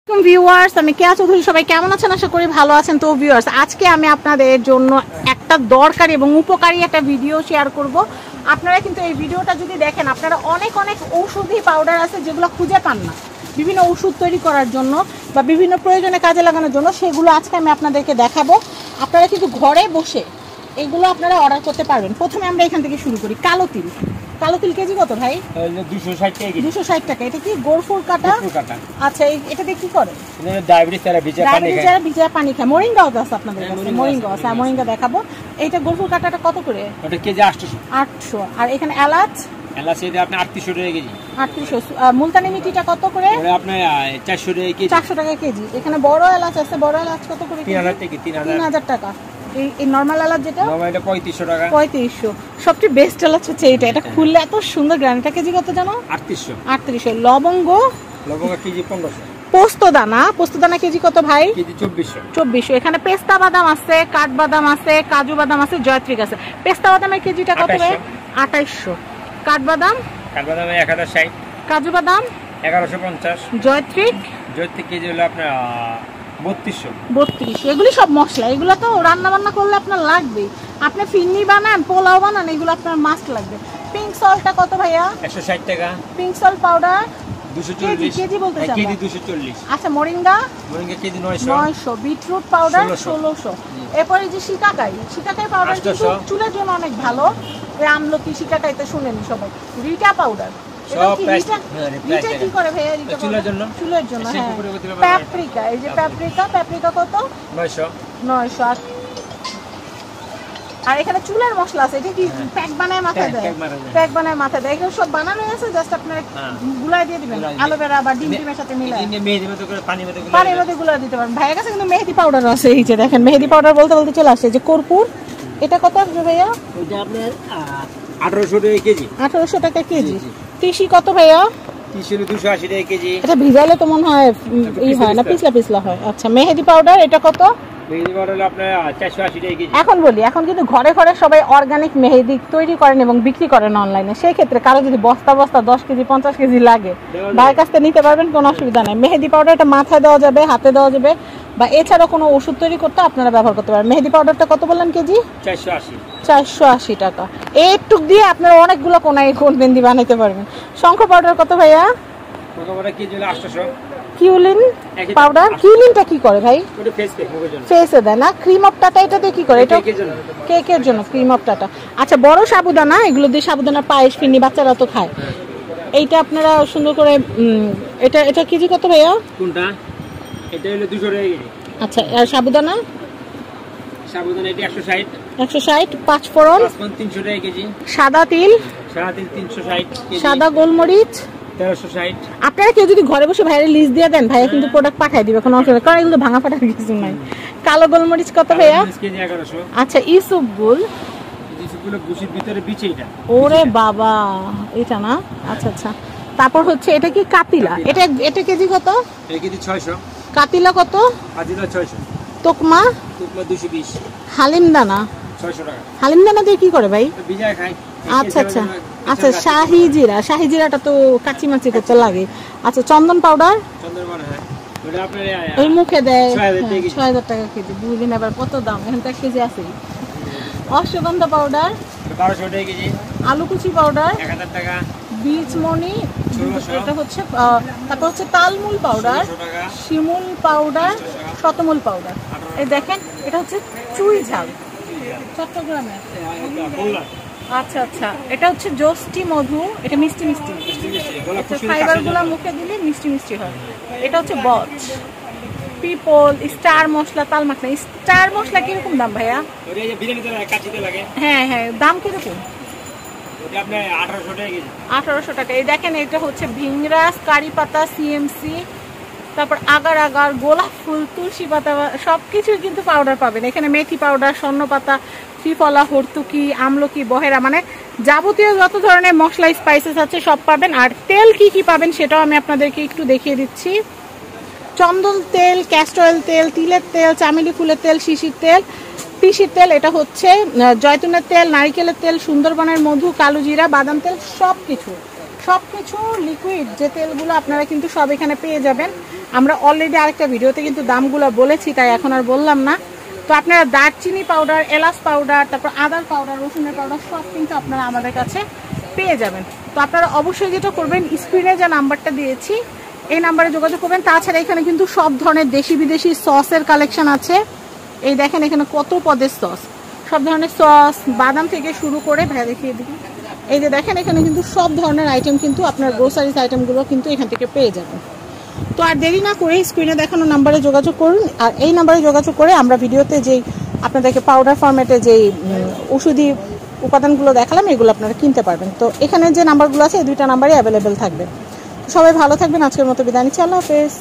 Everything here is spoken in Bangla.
ভিউয়ার্স, আমি কেয়া চৌধুরী। সবাই কেমন আছেন? আশা করি ভালো আছেন। তো ভিউয়ার্স, আজকে আমি আপনাদের জন্য একটা দরকারি এবং উপকারী একটা ভিডিও শেয়ার করব। আপনারা কিন্তু এই ভিডিওটা যদি দেখেন, আপনারা অনেক ঔষধি পাউডার আছে যেগুলো খুঁজে পান না বিভিন্ন ওষুধ তৈরি করার জন্য বা বিভিন্ন প্রয়োজনে কাজে লাগানোর জন্য। সেগুলো আজকে আমি আপনাদেরকে দেখাবো। আপনারা কিন্তু ঘরে বসে এগুলো আপনারা অর্ডার করতে পারবেন। প্রথমে আমরা এখান থেকে শুরু করি। কালো তিল। কালো তিল কেজি কত ভাই? 260 টাকা। 260 টাকা। এটা কি গোরফুল কাটা? আচ্ছা, এটা দিয়ে কি করে? ডায়াবেটিস যারা ভিজা পানি খায়। মোরিঙ্গাও আছে আপনাদের কাছে? মোরিঙ্গা আছে। মোরিঙ্গা দেখাবো। এইটা গোরফুল কাটাটা কত করে? ওটা কেজি 800। আর এখানে এলাচ? এলাচ এটা আপনি 3800 টাকা কেজি। 3800। মুলতানি মিঠিটা কত করে? ওটা আপনি 400 টাকা কেজি। 400 টাকা কেজি। এখানে বড় এলাচ আছে। বড় এলাচ কত করে? 3000 টাকা। 3000 টাকা। এই নরমাল এলাচ যেটা? নরমাল এটা 3500 টাকা। 3500। সবচেয়ে বেস্ট এলাচ হচ্ছে এটা। এটা খুললে এত সুন্দর গ্রান। এটা কেজি কত জানো? 3800। লবঙ্গ কেজি 1500। পোস্তদানা কেজি কত ভাই? কেজি 2400। এখানে পেস্তা বাদাম আছে, কাঠবাদাম আছে, কাজু বাদাম আছে, জয়ত্রিক আছে। পেস্তা বাদামের কেজিটা কত ভাই? 2800। কাঠবাদাম 1060। কাজু বাদাম 1150। জয়ত্রিক কেজি হলো আপনার 3200। এগুলি সব মশলা। এগুলো তো রান্না বান্না করলে আপনার লাগবে। আপনি ফিরনি বানান, পোলাও বানান, এগুলো আপনার মাস্ট লাগবে। পিঙ্ক সল্টটা কত ভাইয়া? 160 টাকা। পিঙ্ক সল্ট পাউডার 240 কেজি বলতে চাই। কেজি 240। আচ্ছা, মোরিঙ্গা কেজি 900। Beetroot powder 1600। এরপরে যে শিকাকাই পাউডার কিন্তু চুলের জন্য অনেক ভালো। ওই আমলকি শিকাকাইতে শুনেন সবাই। রিটা পাউডার কি করে ভাইয়া? চুলের জন্য। হ্যাঁ। প্যাপ্রিকা, এই যে প্যাপ্রিকা কত? 900। আর এখানে চুলের মশলা আছে। এটা কি প্যাক বানায় মাথায় দেয়? প্যাক বানায় মাথায় দেয়। এগুলো সব বানানো আছে, জাস্ট আপনারা গুলাই দিয়ে দিবেন। অ্যালোভেরা বা ডিমের সাথে মিলায় পানির মধ্যে গুলাই দিতে পারেন। ভাইয়ের কাছে কিন্তু মেহেদি পাউডার আছে। এই যে দেখেন, মেহেদি পাউডার বলতে চলে আসছে। যে কর্পূর, এটা কত আসবে ভাইয়া? এটা আপনার 1800 টাকা কেজি। 1800 টাকা কেজি। তিসি কত ভাইয়া? তিসি 280 টাকা কেজি। এটা ভিজালে তো মনে হয় এই হয় না, পিছলা হয়। আচ্ছা, মেহেদি পাউডার এটা কত? মেহেদি পাউডার হলো আপনার 480 টাকা কেজি। এখন কিন্তু ঘরে সবাই অর্গানিক মেহেদি তৈরি করেন এবং বিক্রি করেন অনলাইনে। সেই ক্ষেত্রে কারো যদি বস্তা 10 কেজি 50 কেজি লাগে, ভাইয়ের কাছ থেকে নিতে পারবেন, কোনো অসুবিধা নেই। মেহেদি পাউডারটা মাথায় দেওয়া যাবে, হাতে দেওয়া যাবে, বা এছাড়া কোনো ওষুধ তৈরি করতে আপনারা ব্যবহার করতে পারেন। মেহেদি পাউডারটা কত বললেন কেজি? 480 টাকা। এইটুক দিয়ে আপনারা অনেকগুলো কোনায় কোন মেহেদি বানাইতে পারবেন। শঙ্খ পাউডার কত ভাইয়া? কেজি হলো 800। কিউলিন পাউডার। কিউলিনটা কি করে ভাই? ওটা ফেসে দেয় না? ক্রিম অফ টাটা এটা দিয়ে কি করে? এটা কেকের জন্য ক্রিম অফ টাটা। আচ্ছা, বড় সাবুদানা, এগুলো দিয়ে সাবুদানা পায়েস, ফিরনি, বাচ্চারা তো খায়। এইটা আপনারা সুন্দর করে এটা কেজি কত ভাইয়া? কোনটা? এটা হলো 200 টাকা কেজি। আচ্ছা, আর সাবুদানা এটা 160। পাঁচ ফোড়ন 300 টাকা কেজি। সাদা তিল 360 কেজি। সাদা গোলমরিচ 1360। আপনারা কেউ যদি ঘরে বসে ভাইয়ের লিস্ট দিয়ে দেন, ভাইয়া কিন্তু প্রোডাক্ট পাঠিয়ে দিবে, কোনো অসুবিধা, কারণ এগুলো ভাঙা ফাটার কিছু নাই। কালো গোলমরিচ কত ভাইয়া? কেজি 1100। আচ্ছা, ইসুপগুল বুশির ভিতরে বিচে এটা। ওরে বাবা, এটা না? আচ্ছা। তারপর হচ্ছে এটা কি কাতিলা? এটা কেজি কত? এটা কেজি 600। কাতিলা কত? কাতিলা 600। তোকমা 220। হালিমদানা 600 টাকা। হালিমদানা দিয়ে কি করে ভাই? ভিজায় খায়। আচ্ছা, শাহি জিরাটা তো কাচিমাচি করতে লাগে। আচ্ছা, চন্দন পাউডার? হ্যাঁ, ওটা আপনার ওই মুখে দেয় 6000 টাকা কেজি। বুঝলেন আবার কত দাম? এখন তো 1 কেজি আছে। অশ্বগন্ধা পাউডার 1200 টাকা কেজি। আলুকুচি পাউডার 1000 টাকা। বীজমণি এটা হচ্ছে। তারপর হচ্ছে তালমূল পাউডার, শিমুল পাউডার, শতমূল পাউডার। এই দেখেন, এটা হচ্ছে চুই ঝাল, চট্টগ্রামে। আচ্ছা, এটা হচ্ছে জোস্টি মধু। এটা মিষ্টি। ফাইবার গুলা মুখে দিলে মিষ্টি হয়। এটা হচ্ছে বচ, পিপল, স্টার মশলা, তাল মাখনা। স্টার মশলা কিরকম দাম ভাইয়া? হ্যাঁ, দাম কিরকম? 1800 টাকা। এই দেখেন, এটা হচ্ছে ভিংরাস, কারি পাতা, সিএমসি, তারপর আগার, গোলাপ ফুল, তুলসী পাতা, সবকিছুর কিন্তু পাউডার পাবেন এখানে। মেথি পাউডার, স্বর্ণপাতা, শ্রীফলা, হর্তুকি, আমলকি, বহেরা, মানে যাবতীয় যত ধরনের মশলা স্পাইসেস আছে সব পাবেন। আর তেল কি পাবেন সেটাও আমি আপনাদেরকে একটু দেখিয়ে দিচ্ছি। চন্দন তেল, ক্যাস্টর অয়েল তেল, তিলের তেল, চামেলি ফুলের তেল, শিশির তেল, তিসির তেল, এটা হচ্ছে জয়তুনের তেল, নারিকেলের তেল, সুন্দরবনের মধু, কালো জিরা, বাদাম তেল, সবকিছু সব কিছু লিকুইড যে তেলগুলো আপনারা কিন্তু সব এখানে পেয়ে যাবেন। আমরা অলরেডি আরেকটা ভিডিওতে কিন্তু দামগুলো বলেছি, তাই এখন আর বললাম না। তো আপনারা দারচিনি পাউডার, এলাচ পাউডার, তারপর আদার পাউডার, রসুনের পাউডার সব কিন্তু আপনারা আমাদের কাছে পেয়ে যাবেন। তো আপনারা অবশ্যই যেটা করবেন, স্ক্রিনে যে নাম্বারটা দিয়েছি এই নাম্বারে যোগাযোগ করবেন। তাছাড়া এখানে কিন্তু সব ধরনের দেশি বিদেশি সসের কালেকশন আছে। এই দেখেন এখানে কত পদের সস, সব ধরনের সস, বাদাম থেকে শুরু করে ভাইয়া দেখিয়ে দিই। এই যে দেখেন এখানে কিন্তু সব ধরনের আইটেম কিন্তু আপনার গ্রোসারিজ আইটেমগুলো কিন্তু এখান থেকে পেয়ে যাবেন। তো আর দেরি না করে স্ক্রিনে দেখানো নাম্বারে যোগাযোগ করুন। আর এই নাম্বারে যোগাযোগ করে আমরা ভিডিওতে যেই আপনাদেরকে পাউডার ফরম্যাটে যেই ওষুধি উপাদানগুলো দেখালাম এগুলো আপনারা কিনতে পারবেন। তো এখানে যে নাম্বারগুলো আছে এই দুইটা নাম্বারই অ্যাভেলেবেল থাকবে। সবাই ভালো থাকবেন, আজকের মতো বিদায় নিচ্ছি, আল্লাহ হাফেজ।